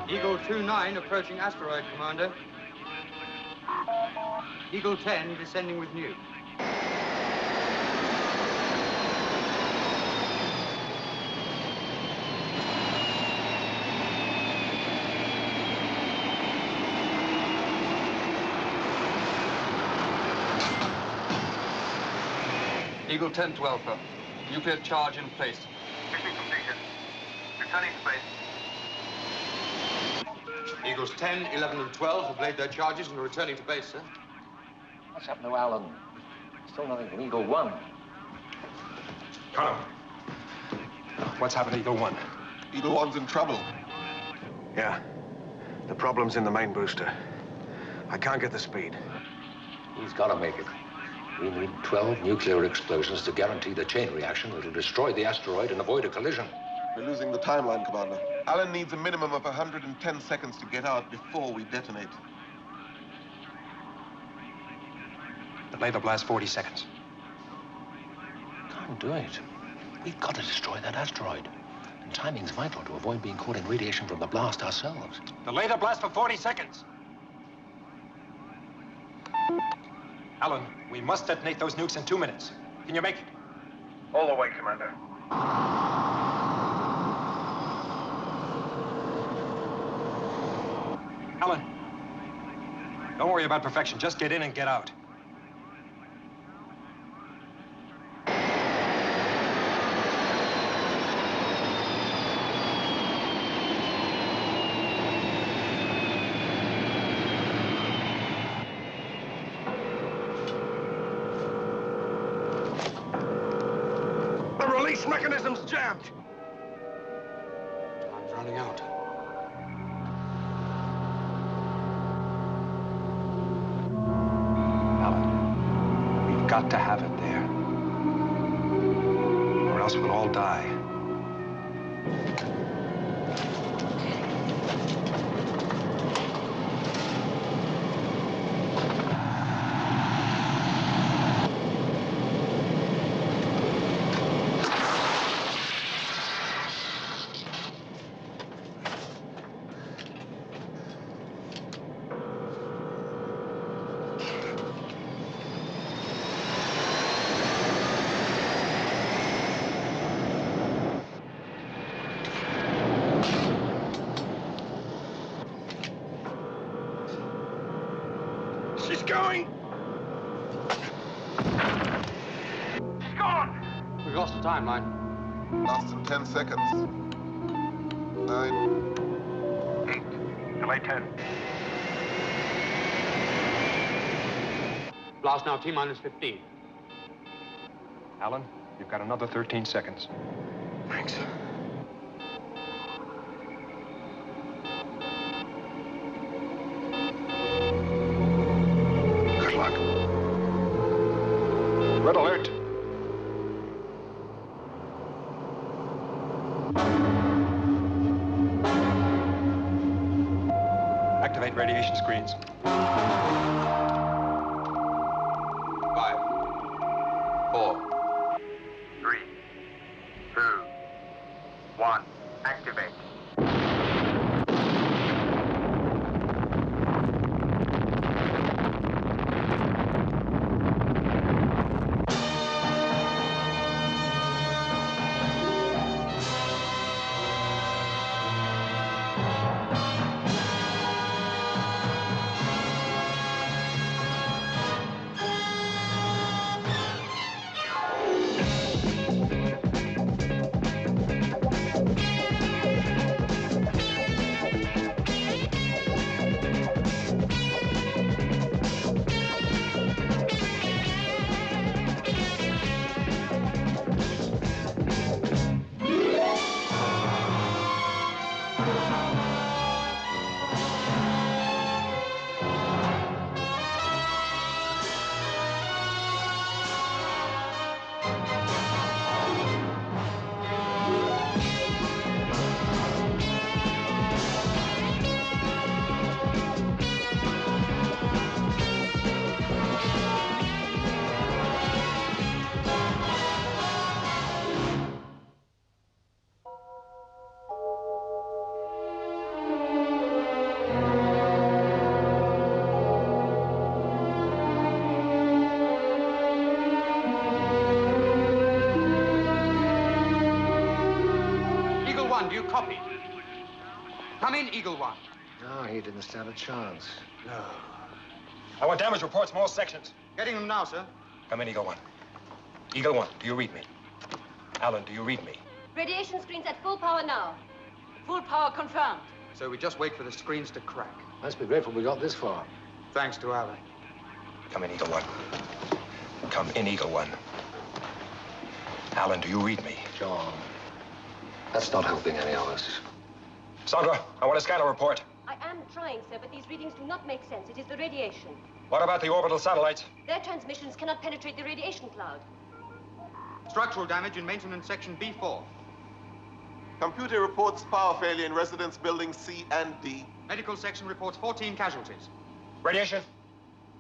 Eagle 2-9 approaching asteroid, Commander. Eagle 10 descending with nuke. Eagle 10 to Alpha. Nuclear charge in place. Mission completed. Returning to base. Eagles 10, 11, and 12 have laid their charges and are returning to base, sir. What's happened to Alan? Still nothing from Eagle 1. Colonel, what's happened to Eagle 1? Eagle 1's in trouble. Yeah. The problem's in the main booster. I can't get the speed. He's got to make it. We need 12 nuclear explosions to guarantee the chain reaction that'll destroy the asteroid and avoid a collision. We're losing the timeline, Commander. Alan needs a minimum of 110 seconds to get out before we detonate. Delay the blast 40 seconds. Can't do it. We've got to destroy that asteroid. And timing's vital to avoid being caught in radiation from the blast ourselves. Delay the blast for 40 seconds. Alan, we must detonate those nukes in 2 minutes. Can you make it? All the way, Commander. Alan, don't worry about perfection. Just get in and get out. The release mechanism's jammed. Time's running out. We've got to have it there. Or else we'll all die. She's going! She's gone! We've lost the timeline. Last in 10 seconds. 9. 8. Delay 10. Blast now T-minus 15. Alan, you've got another 13 seconds. Thanks. Good luck. Red alert. Activate radiation screens. 5, 4. 3, 2, 1. Activate. One, do you copy? Come in, Eagle One. No, he didn't stand a chance. No. I want damage reports from all sections. Getting them now, sir. Come in, Eagle One. Eagle One, do you read me? Alan, do you read me? Radiation screens at full power now. Full power confirmed. So we just wait for the screens to crack. Let's be grateful we got this far. Thanks to Alan. Come in, Eagle One. Come in, Eagle One. Alan, do you read me? John, that's not helping any of us. Sandra, I want a scanner report. I am trying, sir, but these readings do not make sense. It is the radiation. What about the orbital satellites? Their transmissions cannot penetrate the radiation cloud. Structural damage in maintenance section B4. Computer reports power failure in residence buildings C and D. Medical section reports 14 casualties. Radiation?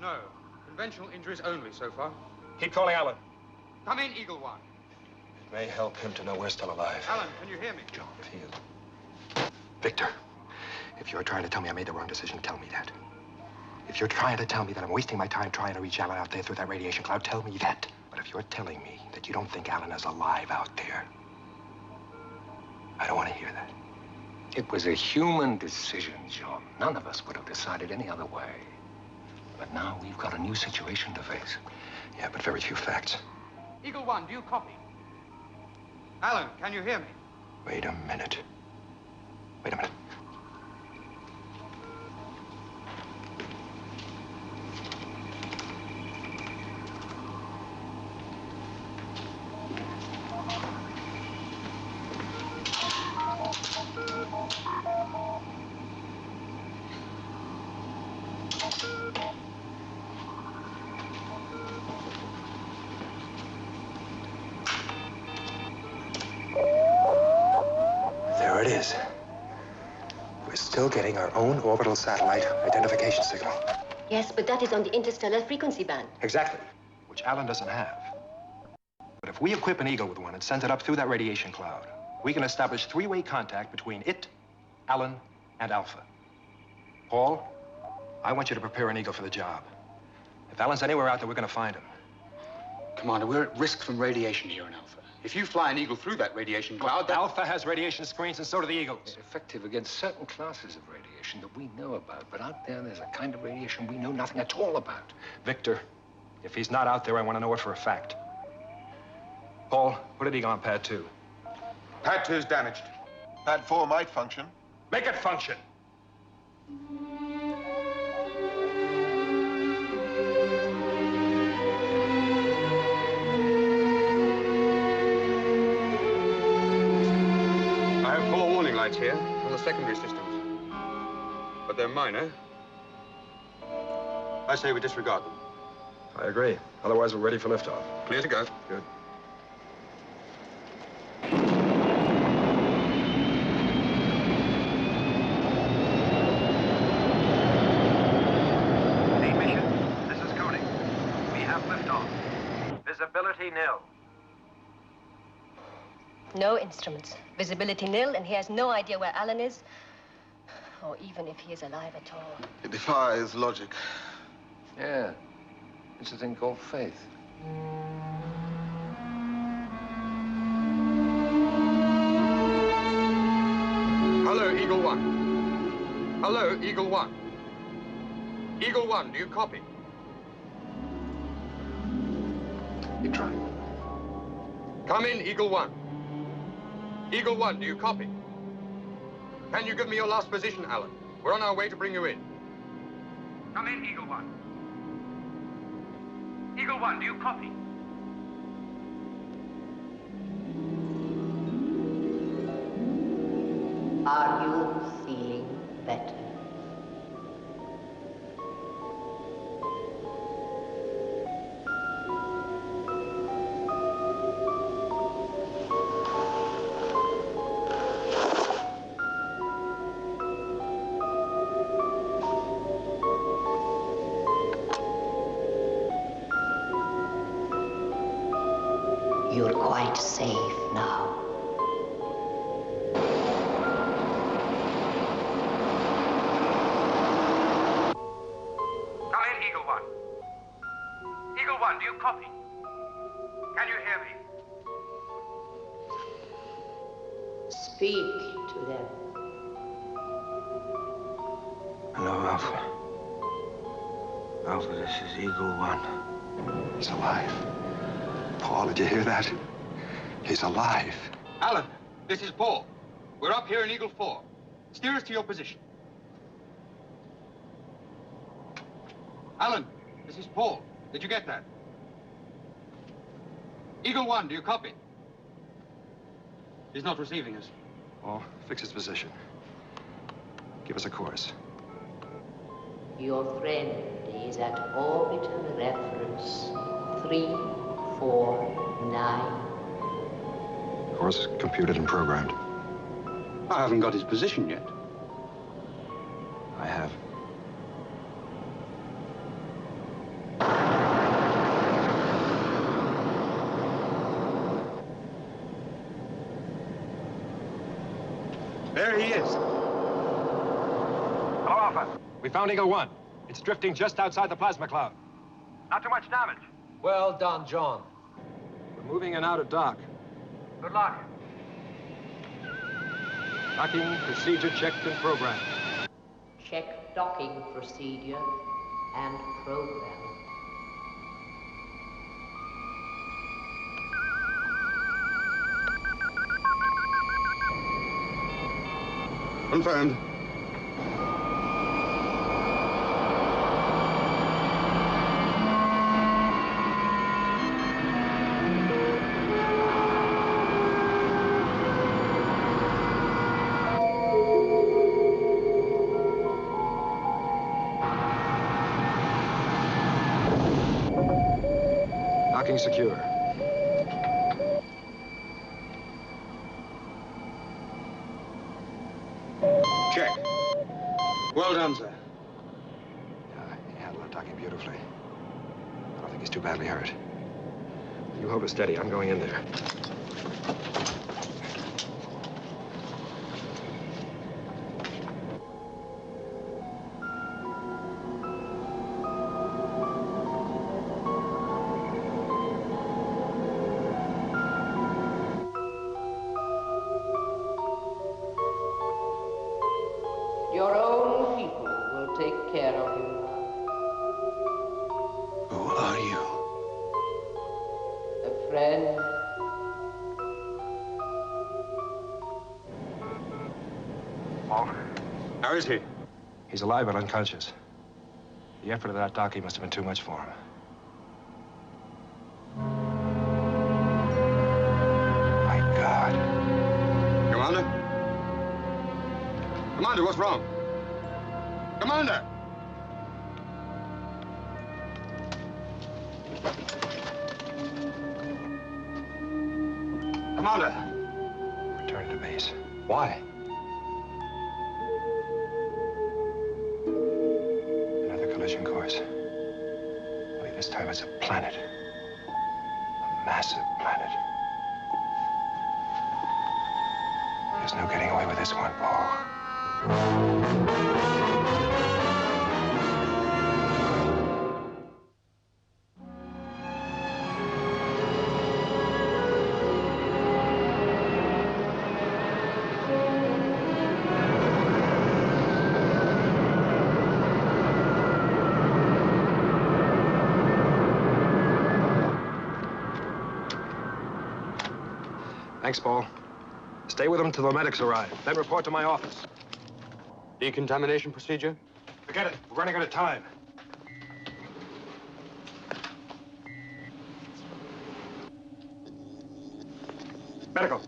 No. Conventional injuries only so far. Keep calling Alan. Come in, Eagle One. It may help him to know we're still alive. Alan, can you hear me? John, Field. Victor, if you're trying to tell me I made the wrong decision, tell me that. If you're trying to tell me that I'm wasting my time trying to reach Alan out there through that radiation cloud, tell me that. But if you're telling me that you don't think Alan is alive out there, I don't want to hear that. It was a human decision, John. None of us would have decided any other way. But now we've got a new situation to face. Yeah, but very few facts. Eagle One, do you copy? Alan, can you hear me? Wait a minute. Wait a minute. There it is. We're still getting our own orbital satellite identification signal. Yes, but that is on the interstellar frequency band. Exactly, which Alan doesn't have. But if we equip an Eagle with one and send it up through that radiation cloud, we can establish three-way contact between it, Alan, and Alpha. Paul, I want you to prepare an Eagle for the job. If Alan's anywhere out there, we're going to find him. Commander, we're at risk from radiation here in Alpha. If you fly an Eagle through that radiation cloud, that... Alpha has radiation screens, and so do the Eagles. It's effective against certain classes of radiation that we know about. But out there's a kind of radiation we know nothing at all about. Victor, if he's not out there, I want to know it for a fact. Paul, put an Eagle on Pad 2. Pad 2's damaged. Pad 4 might function. Make it function. I have 4 warning lights here on the secondary systems. But they're minor. I say we disregard them. I agree. Otherwise, we're ready for liftoff. Clear to go. Good. Main mission, this is Cody. We have liftoff. Visibility nil. No instruments. Visibility nil, and he has no idea where Alan is, or even if he is alive at all. It defies logic. Yeah. It's a thing called faith. Hello, Eagle One. Hello, Eagle One. Eagle One, do you copy? You try. Come in, Eagle One. Eagle One, do you copy? Can you give me your last position, Alan? We're on our way to bring you in. Come in, Eagle One. Eagle One, do you copy? Are you feeling better? You're quite safe now. Come in, Eagle One. Eagle One, do you copy? Can you hear me? Speak to them. Hello, Alpha. Alpha, this is Eagle One. He's alive. Paul, did you hear that? He's alive. Alan, this is Paul. We're up here in Eagle 4. Steer us to your position. Alan, this is Paul. Did you get that? Eagle 1, do you copy? He's not receiving us. Paul, fix his position. Give us a course. Your friend is at orbital reference 349. Course computed and programmed. I haven't got his position yet. I have. There he is. Hello, Alpha. We found Eagle One. It's drifting just outside the plasma cloud. Not too much damage. Well done, John. We're moving in out of dock. Good luck. Docking procedure checked and programmed. Check docking procedure and program. Confirmed. Docking secure. Check. Well done, sir. He handled the docking beautifully. I don't think he's too badly hurt. You hold it steady. I'm going in there. Your own people will take care of you. Who are you? A friend. How is he? He's alive but unconscious. The effort of that docking must have been too much for him. My God. Commander? Commander, what's wrong? Commander! Commander! Return to base. Why? Another collision course. Only this time it's a planet. A massive planet. There's no getting away with this one, Paul. Thanks, Paul. Stay with them till the medics arrive. Then report to my office. Decontamination procedure? Forget it. We're running out of time. Medical.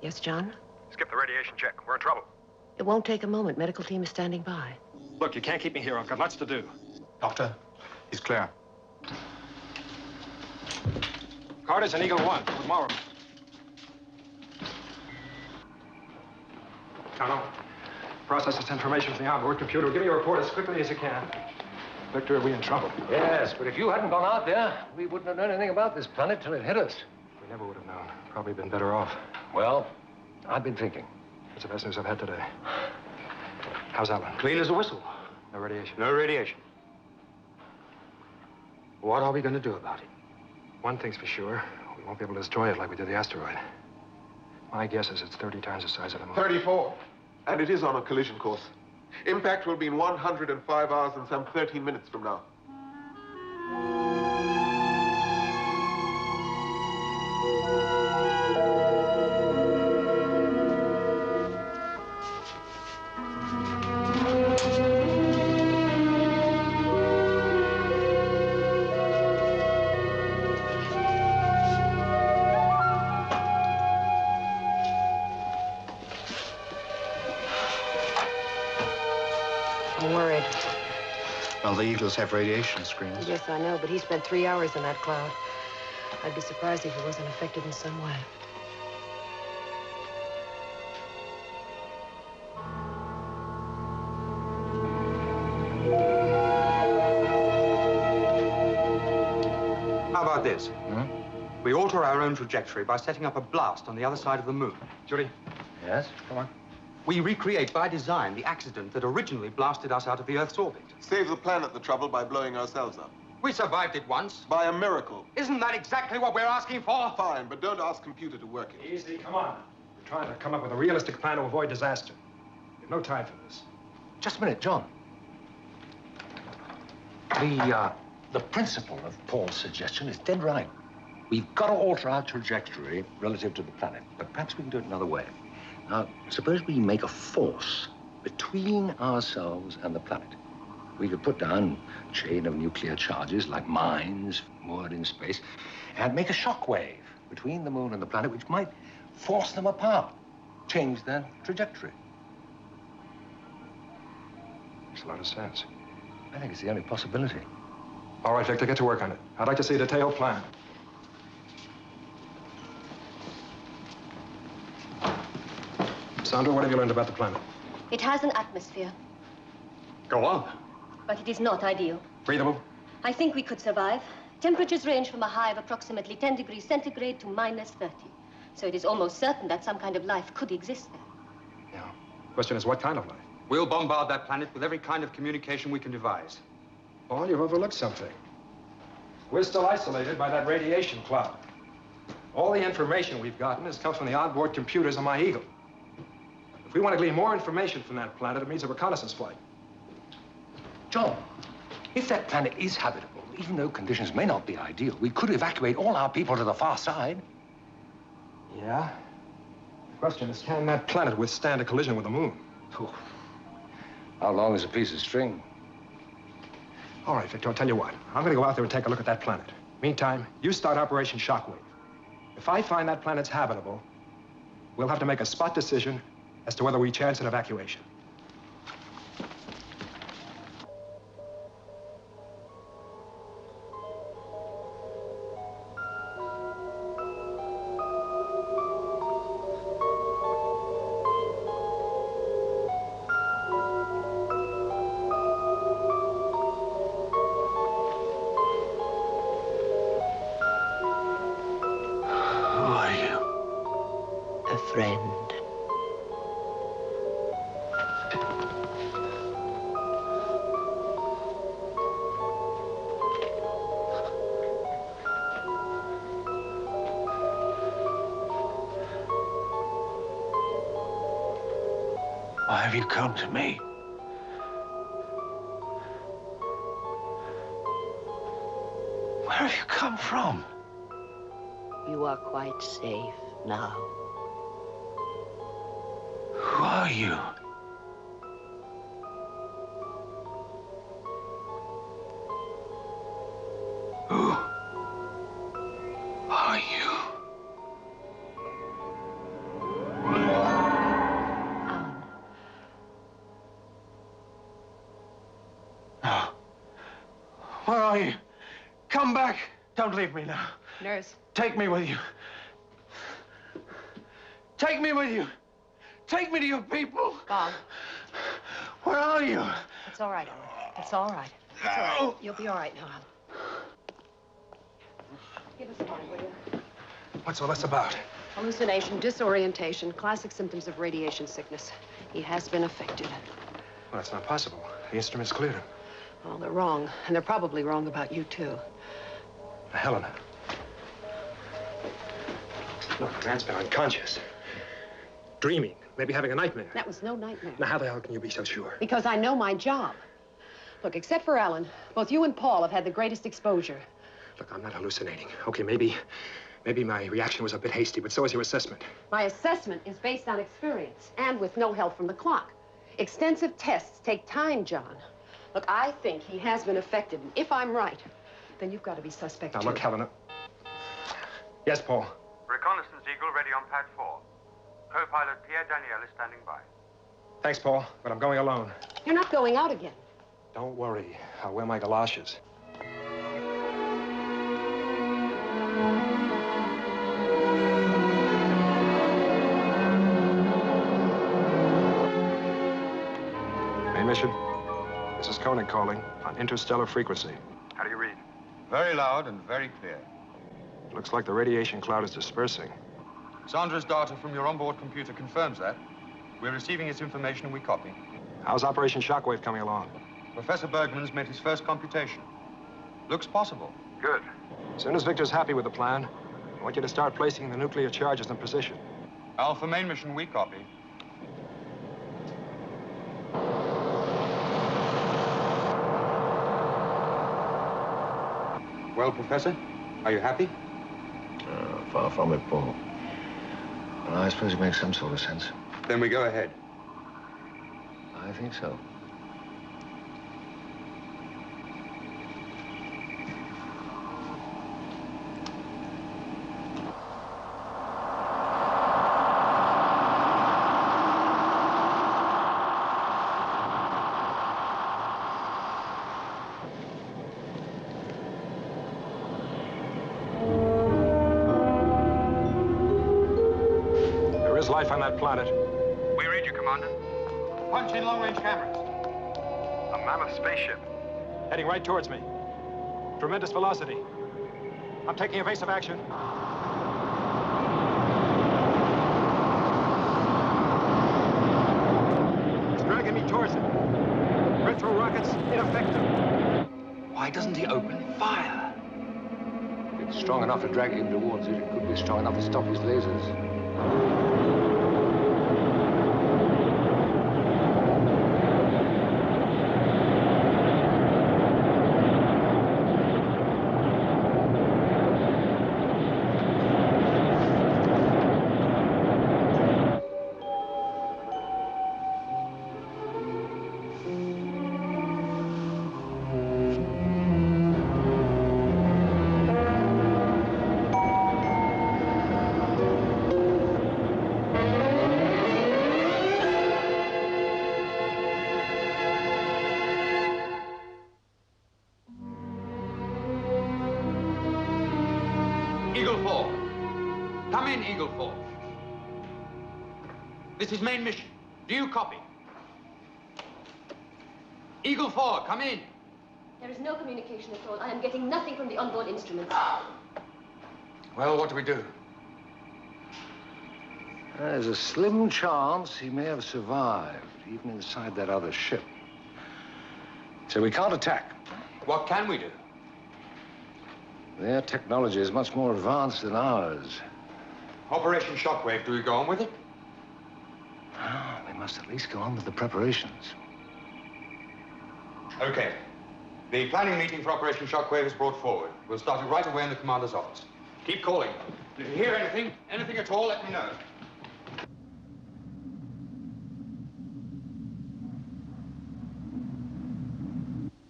Yes, John? Skip the radiation check. We're in trouble. It won't take a moment. Medical team is standing by. Look, you can't keep me here. I've got lots to do. Doctor, he's clear. Carter's in Eagle One. Tomorrow. Colonel, process this information from the onboard computer. Give me a report as quickly as you can. Victor, are we in trouble? Yes, but if you hadn't gone out there, we wouldn't have known anything about this planet till it hit us. We never would have known. Probably been better off. Well, I've been thinking. It's the best news I've had today. How's Alan? Clean as a whistle. No radiation. No radiation. What are we going to do about it? One thing's for sure. We won't be able to destroy it like we did the asteroid. My guess is it's 30 times the size of the moon. 34. And it is on a collision course. Impact will be in 105 hours and some 13 minutes from now. I'm worried. Well, the Eagles have radiation screens. Yes, I know, but he spent 3 hours in that cloud. I'd be surprised if he wasn't affected in some way. How about this? We alter our own trajectory by setting up a blast on the other side of the moon. Judy? Yes, come on. We recreate by design the accident that originally blasted us out of the Earth's orbit. Save the planet the trouble by blowing ourselves up. We survived it once. By a miracle. Isn't that exactly what we're asking for? Fine, but don't ask computer to work it. Easy, come on. We're trying to come up with a realistic plan to avoid disaster. We have no time for this. Just a minute, John. The principle of Paul's suggestion is dead right. We've got to alter our trajectory relative to the planet, but perhaps we can do it another way. Now, suppose we make a force between ourselves and the planet. We could put down a chain of nuclear charges like mines moored in space and make a shock wave between the moon and the planet, which might force them apart, change their trajectory. Makes a lot of sense. I think it's the only possibility. All right, Victor, get to work on it. I'd like to see a detailed plan. Sandra, what have you learned about the planet? It has an atmosphere, Go on. but it is not ideal. Breathable? I think we could survive. Temperatures range from a high of approximately 10 degrees centigrade to minus 30. So it is almost certain that some kind of life could exist there. Yeah. Question is, what kind of life? We'll bombard that planet with every kind of communication we can devise. Paul, you've overlooked something. We're still isolated by that radiation cloud. All the information we've gotten has come from the onboard computers on my Eagle. If we want to glean more information from that planet, it means a reconnaissance flight. John, if that planet is habitable, even though conditions may not be ideal, we could evacuate all our people to the far side. Yeah? The question is, can that planet withstand a collision with the moon? Oh. How long is a piece of string? All right, Victor, I'll tell you what. I'm going to go out there and take a look at that planet. Meantime, you start Operation Shockwave. If I find that planet's habitable, we'll have to make a spot decision as to whether we chance an evacuation. Why have you come to me? Where have you come from? You are quite safe now. Who are you? Who are you? No. Where are you? Come back. Don't leave me now. Nurse. Take me with you. Take me with you. Take me to your people. Bob. Where are you? It's all right, Alan. It's all right. It's all right. You'll be all right now, Alan. Give us a moment, will you? What's all this about? Hallucination, disorientation, classic symptoms of radiation sickness. He has been affected. Well, that's not possible. The instruments cleared him. Well, they're wrong, and they're probably wrong about you, too. Helena. Look, the man's been unconscious. dreaming, maybe having a nightmare. That was no nightmare. Now, how the hell can you be so sure? Because I know my job. Look, except for Alan, both you and Paul have had the greatest exposure. Look, I'm not hallucinating. Okay, maybe my reaction was a bit hasty, but so is your assessment. My assessment is based on experience and with no help from the clock. Extensive tests take time, John. Look, I think he has been affected, and if I'm right, then you've got to be suspect, Now, too. look, Helena. Yes, Paul? Reconnaissance Eagle ready on pad 4. Co-pilot Pierre Daniel is standing by. Thanks, Paul, but I'm going alone. You're not going out again. Don't worry. I'll wear my galoshes. Main mission. This is Koenig calling on interstellar frequency. How do you read? Very loud and very clear. Looks like the radiation cloud is dispersing. Sandra's data from your onboard computer confirms that. We're receiving its information and we copy. How's Operation Shockwave coming along? Professor Bergman's made his first computation. Looks possible. Good. As soon as Victor's happy with the plan, I want you to start placing the nuclear charges in position. Alpha main mission, we copy. Well, Professor, are you happy? Far from it, Paul. Well, I suppose it makes some sort of sense. Then we go ahead. I think so. There is life on that planet. We read you, Commander. Punch in long-range cameras. A mammoth spaceship. Heading right towards me. Tremendous velocity. I'm taking evasive action. It's dragging me towards it. Retro rockets ineffective. Why doesn't he open fire? If it's strong enough to drag him towards it, it could be strong enough to stop his lasers. Eagle 4. Come in, Eagle 4. This is main mission. Do you copy? Eagle 4, come in. There is no communication at all. I am getting nothing from the onboard instruments. Well, what do we do? There's a slim chance he may have survived, even inside that other ship. So we can't attack. What can we do? Their technology is much more advanced than ours. Operation Shockwave, do we go on with it? Oh, we must at least go on with the preparations. Okay. The planning meeting for Operation Shockwave is brought forward. We'll start it right away in the commander's office. Keep calling. If you hear anything at all, let me know.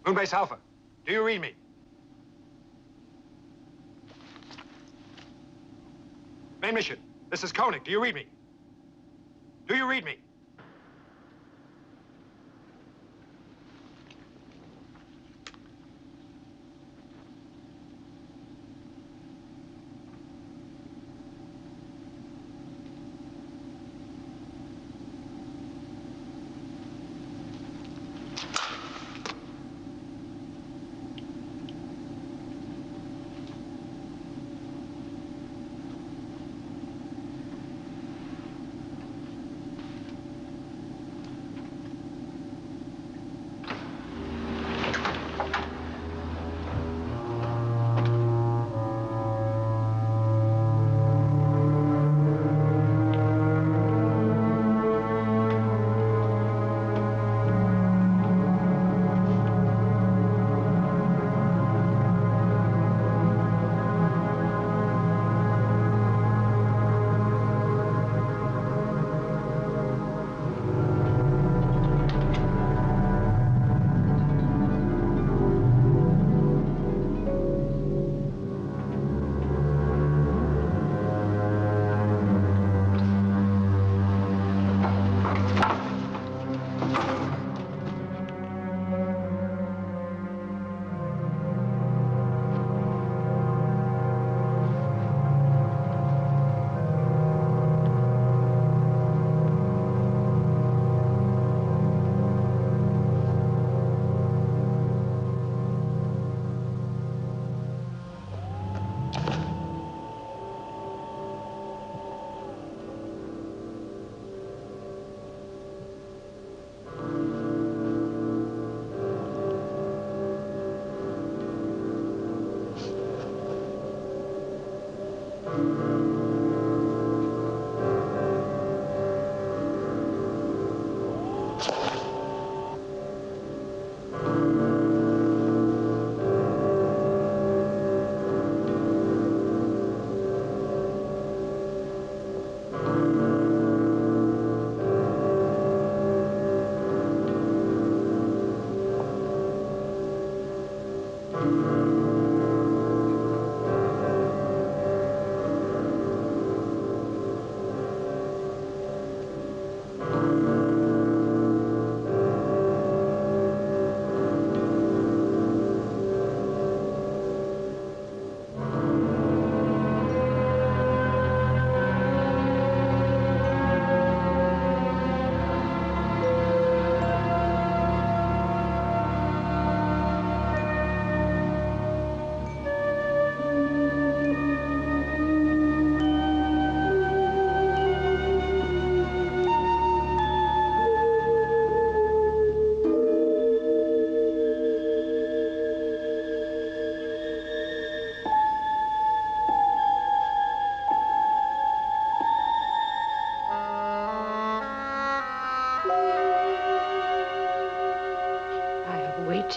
Moonbase Alpha, do you read me? Main mission, this is Koenig. Do you read me? Do you read me?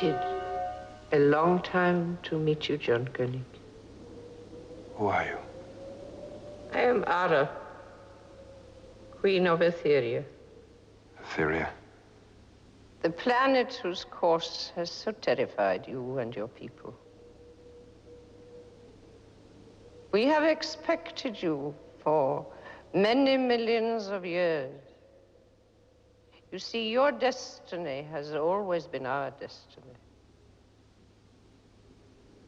waited a long time to meet you, John Koenig. Who are you? I am Ara, Queen of Etheria. Etheria? The planet whose course has so terrified you and your people. We have expected you for many millions of years. You see, your destiny has always been our destiny.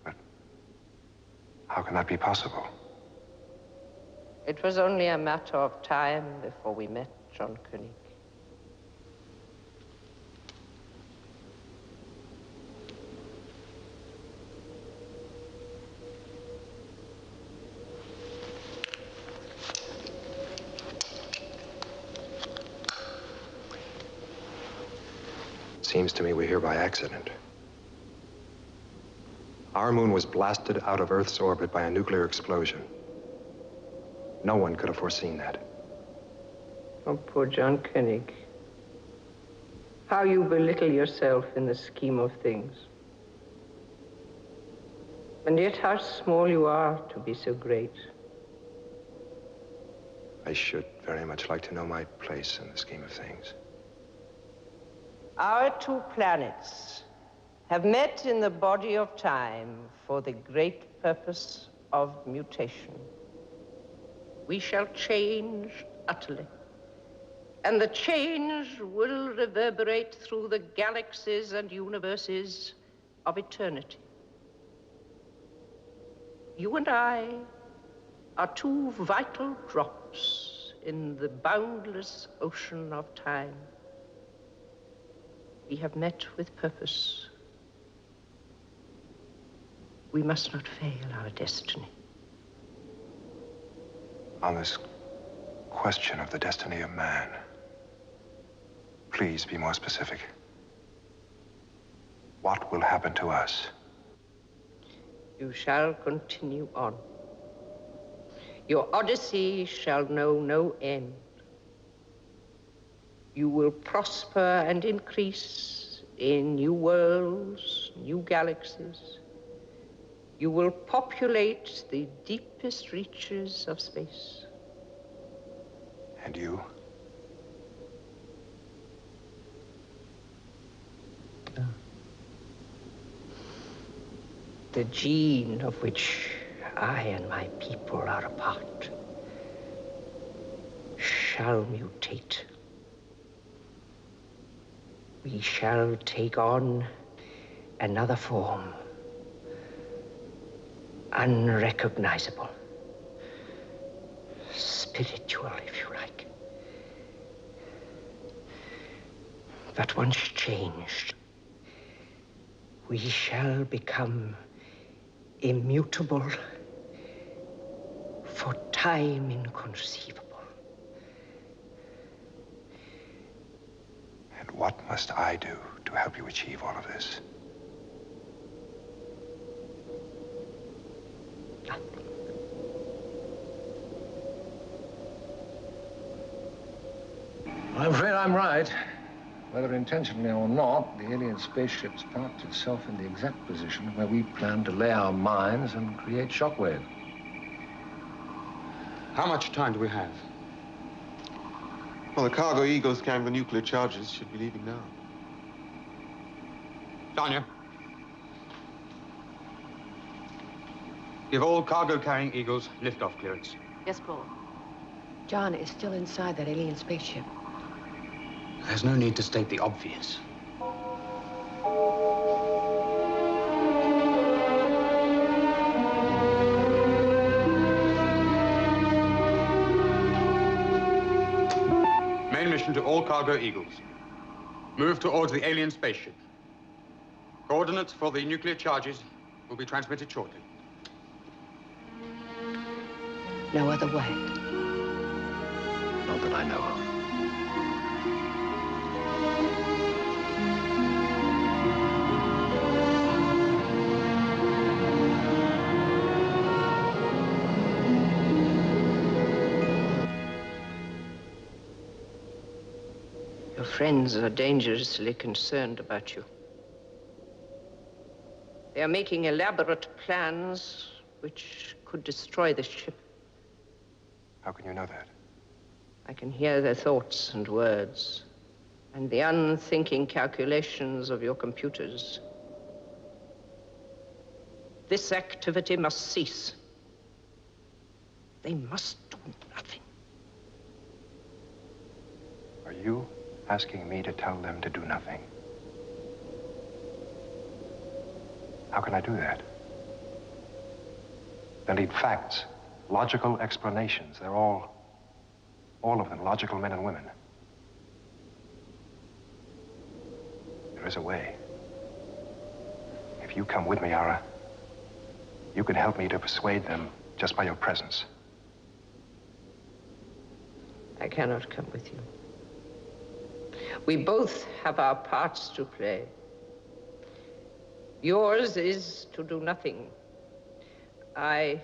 But how can that be possible? It was only a matter of time before we met, John Koenig. Seems to me we're here by accident. Our moon was blasted out of Earth's orbit by a nuclear explosion. No one could have foreseen that. Oh, poor John Koenig. How you belittle yourself in the scheme of things. And yet how small you are to be so great. I should very much like to know my place in the scheme of things. Our two planets have met in the body of time for the great purpose of mutation. We shall change utterly, and the change will reverberate through the galaxies and universes of eternity. You and I are two vital drops in the boundless ocean of time. We have met with purpose. We must not fail our destiny. On this question of the destiny of man, please be more specific. What will happen to us? You shall continue on. Your odyssey shall know no end. You will prosper and increase in new worlds, new galaxies. You will populate the deepest reaches of space. And you? The gene of which I and my people are a part shall mutate. We shall take on another form, unrecognizable, spiritual, if you like. But once changed, we shall become immutable, for time inconceivable. And what must I do to help you achieve all of this? Nothing. I'm afraid I'm right. Whether intentionally or not, the alien spaceship's parked itself in the exact position where we plan to lay our mines and create shockwave. How much time do we have? Well, the cargo Eagles carrying the nuclear charges should be leaving now. Tanya. Give all cargo-carrying Eagles liftoff clearance. Yes, Paul. John is still inside that alien spaceship. There's no need to state the obvious. Main mission to all cargo Eagles. Move towards the alien spaceship. Coordinates for the nuclear charges will be transmitted shortly. No other way. Not that I know of. Your friends are dangerously concerned about you. They're making elaborate plans which could destroy the ship. How can you know that? I can hear their thoughts and words, and the unthinking calculations of your computers. This activity must cease. They must do nothing. Are you asking me to tell them to do nothing? How can I do that? They'll need facts, logical explanations. They're all of them, logical men and women. There is a way. If you come with me, Ara, you can help me to persuade them just by your presence. I cannot come with you. We both have our parts to play. Yours is to do nothing. I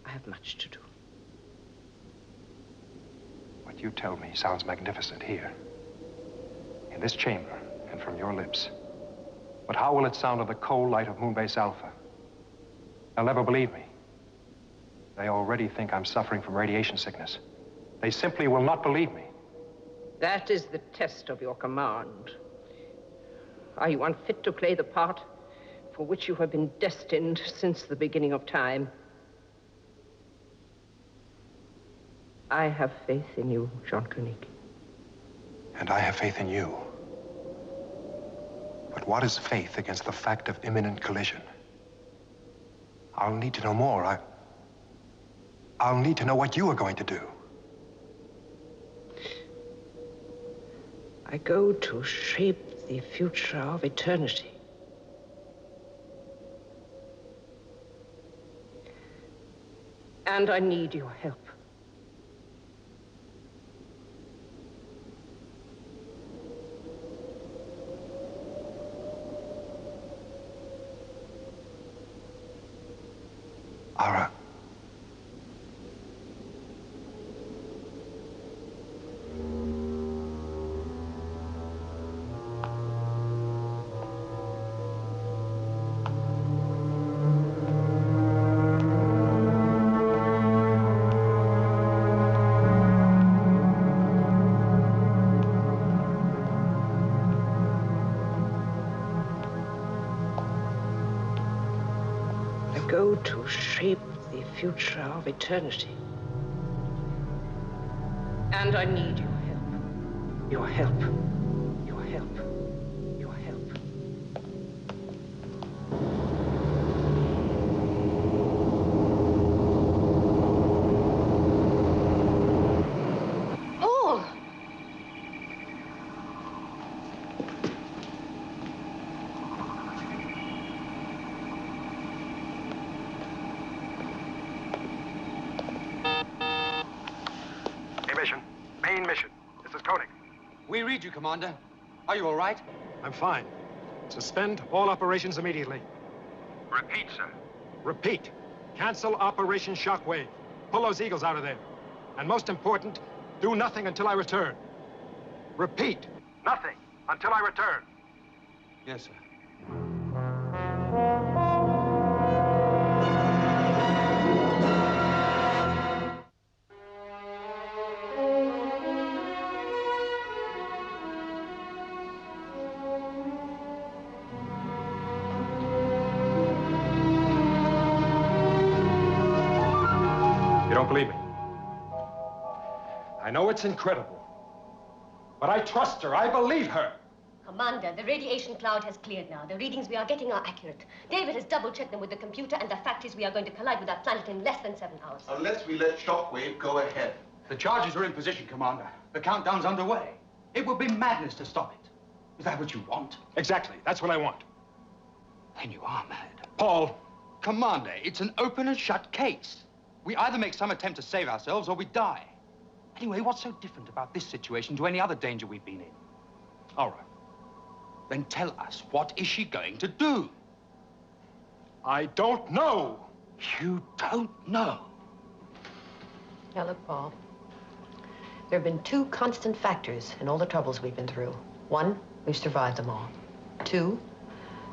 have much to do. What you tell me sounds magnificent here, in this chamber, and from your lips. But how will it sound in the cold light of Moonbase Alpha? They'll never believe me. They already think I'm suffering from radiation sickness. They simply will not believe me. That is the test of your command. Are you unfit to play the part for which you have been destined since the beginning of time? I have faith in you, John Koenig. And I have faith in you. But what is faith against the fact of imminent collision? I'll need to know more. I'll need to know what you are going to do. I go to shape the future of eternity. And I need your help. Ara. Go to shape the future of eternity. And I need your help. Your help. Your help. Your help. Paul! Main mission. This is Koenig. We read you, Commander. Are you all right? I'm fine. Suspend all operations immediately. Repeat, sir. Repeat. Cancel Operation Shockwave. Pull those eagles out of there. And most important, do nothing until I return. Repeat. Nothing until I return. Yes, sir. You don't believe me? I know it's incredible, but I trust her. I believe her. Commander, the radiation cloud has cleared now. The readings we are getting are accurate. David has double-checked them with the computer, and the fact is we are going to collide with that planet in less than 7 hours. Unless we let Shockwave go ahead. The charges are in position, Commander. The countdown's underway. It would be madness to stop it. Is that what you want? Exactly. That's what I want. Then you are mad. Paul. Commander, it's an open and shut case. We either make some attempt to save ourselves or we die. Anyway, what's so different about this situation to any other danger we've been in? All right. Then tell us, what is she going to do? I don't know. You don't know? Now, look, Paul. There have been 2 constant factors in all the troubles we've been through. 1, we've survived them all. 2,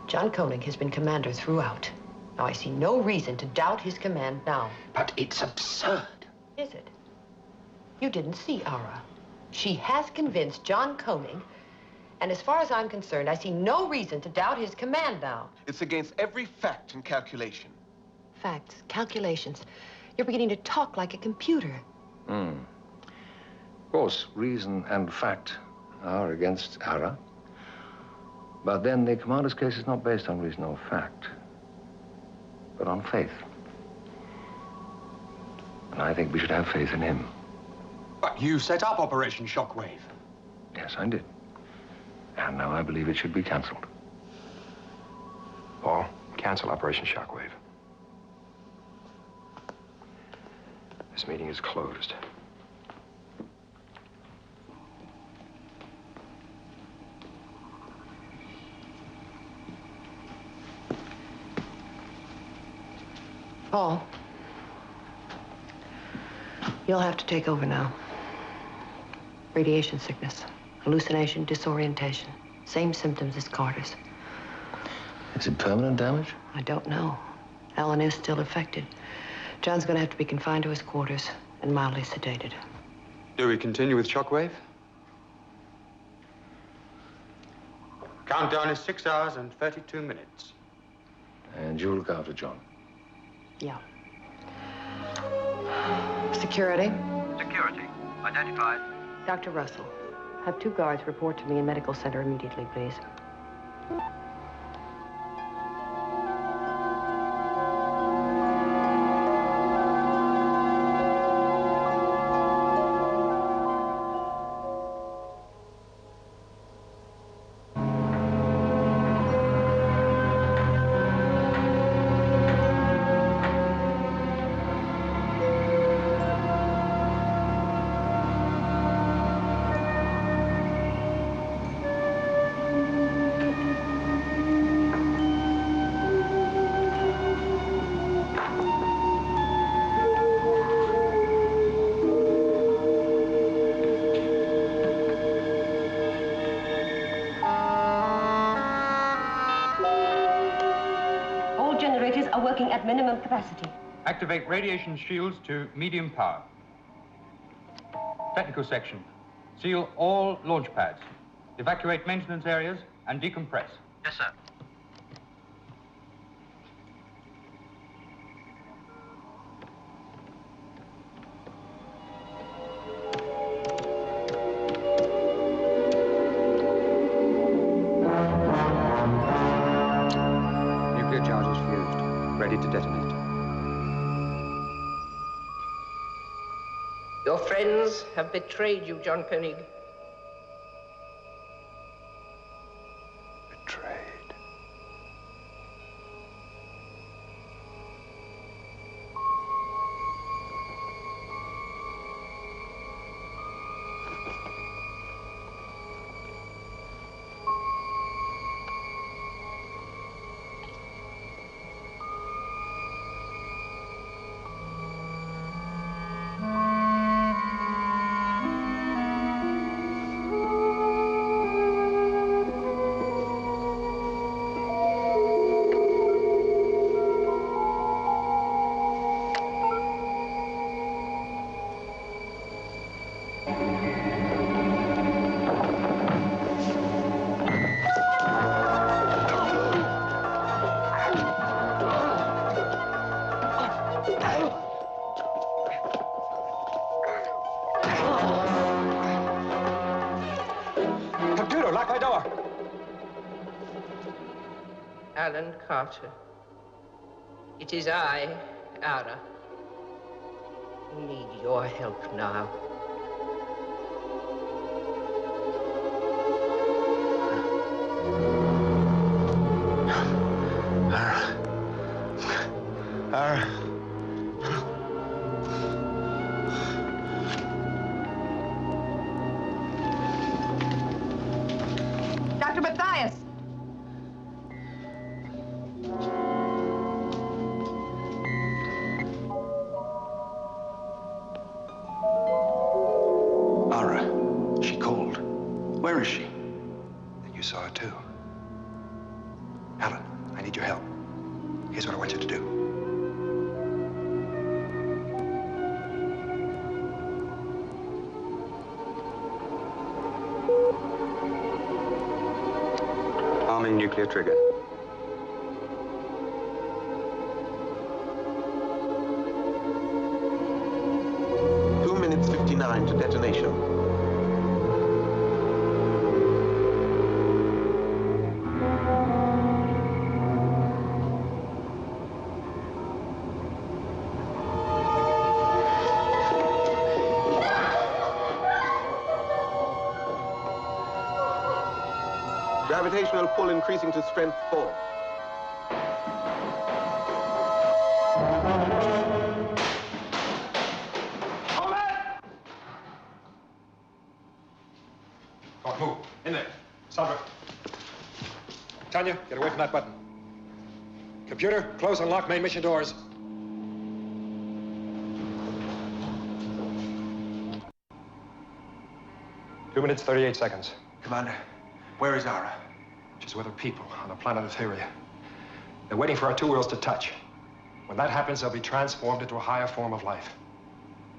John Koenig has been commander throughout. Now, I see no reason to doubt his command now. But it's absurd. Is it? You didn't see Ara. She has convinced John Koenig, and as far as I'm concerned, I see no reason to doubt his command now. It's against every fact and calculation. Facts, calculations. You're beginning to talk like a computer. Of course, reason and fact are against Ara. But then the commander's case is not based on reason or fact, but on faith. And I think we should have faith in him. But you set up Operation Shockwave. Yes, I did. And now I believe it should be canceled. Paul, cancel Operation Shockwave. This meeting is closed. Paul, you'll have to take over now. Radiation sickness, hallucination, disorientation. Same symptoms as Carter's. Is it permanent damage? I don't know. Alan is still affected. John's going to have to be confined to his quarters and mildly sedated. Do we continue with Shockwave? Countdown is 6 hours and 32 minutes. And you look after John. Yeah. Security? Security. Identified. Dr. Russell, have 2 guards report to me in medical center immediately, please. Working at minimum capacity. Activate radiation shields to medium power. Technical section. Seal all launch pads. Evacuate maintenance areas and decompress. Yes, sir. Nuclear charges fused. Ready to detonate. Your friends have betrayed you, John Koenig. Betrayed. Alan Carter. It is I, Ara, who need your help now. Ara. Dr. Matthias! need your help. Here's what I want you to do. Arming nuclear trigger. To detonation. Gravitational pull increasing to strength 4. Move. In there. Sandra. Tanya, get away from that button. Computer, close and lock main mission doors. Two minutes, 38 seconds. Commander, where is Ara? She's with her people on the planet Etheria. They're waiting for our two worlds to touch. When that happens, they'll be transformed into a higher form of life.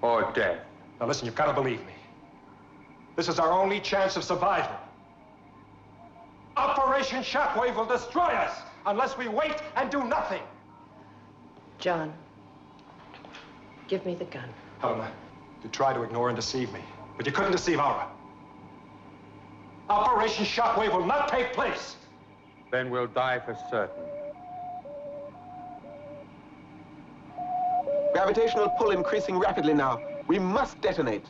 Or death. Now listen, you've got to believe me. This is our only chance of survival. Operation Shockwave will destroy us unless we wait and do nothing. John, give me the gun. Helena, you tried to ignore and deceive me, but you couldn't deceive Aura. Operation Shockwave will not take place. Then we'll die for certain. Gravitational pull increasing rapidly now. We must detonate.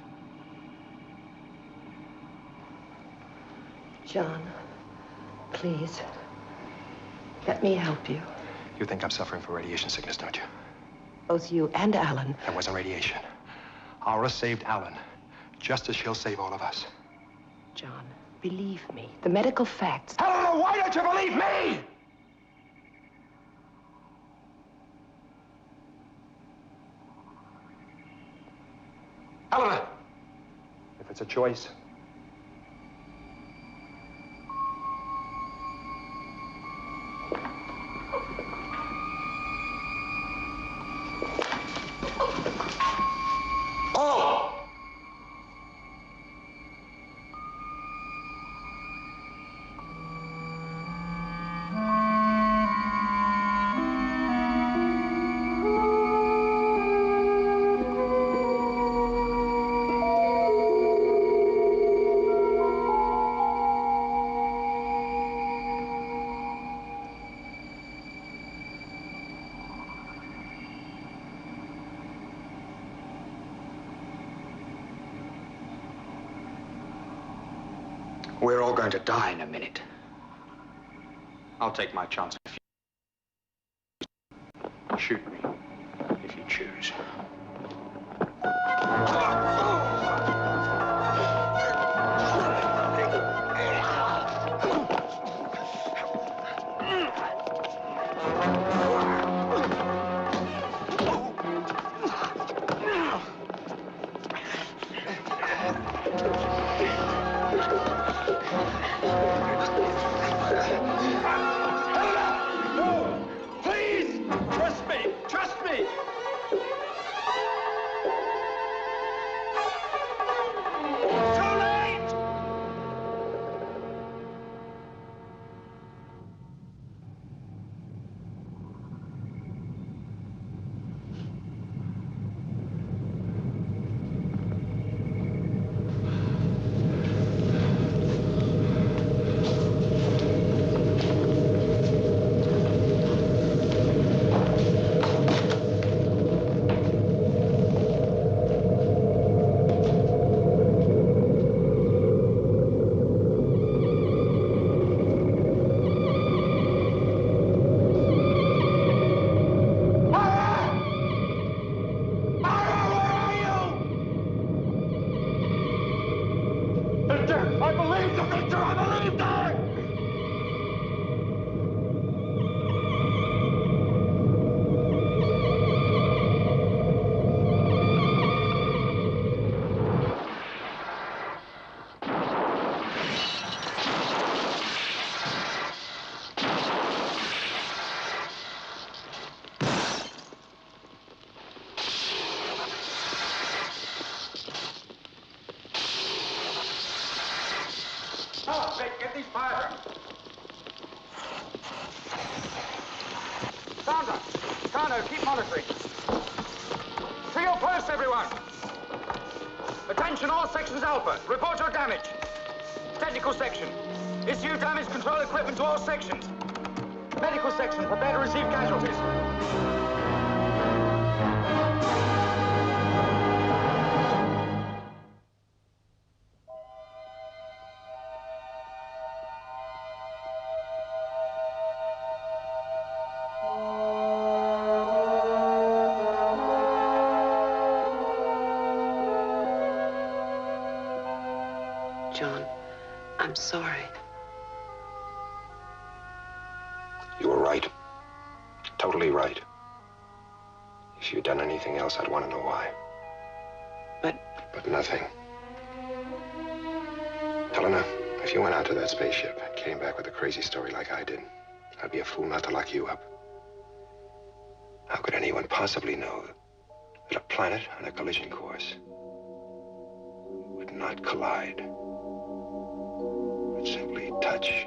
John, please, let me help you. You think I'm suffering from radiation sickness, don't you? Both you and Alan. That wasn't radiation. Aura saved Alan, just as she'll save all of us. John, believe me, the medical facts... Helena, why don't you believe me? Helena, if it's a choice, We're all going to die in a minute. I'll take my chance. Shoot me, if you choose. monitoring. To your posts, everyone. Attention, all sections Alpha. Report your damage. Technical section. Issue damage control equipment to all sections. Medical section, prepare to receive casualties. John, I'm sorry. You were right. Totally right. If you'd done anything else, I'd want to know why. But nothing. Helena, if you went out to that spaceship and came back with a crazy story like I did, I'd be a fool not to lock you up. How could anyone possibly know that a planet on a collision course would not collide, would simply touch?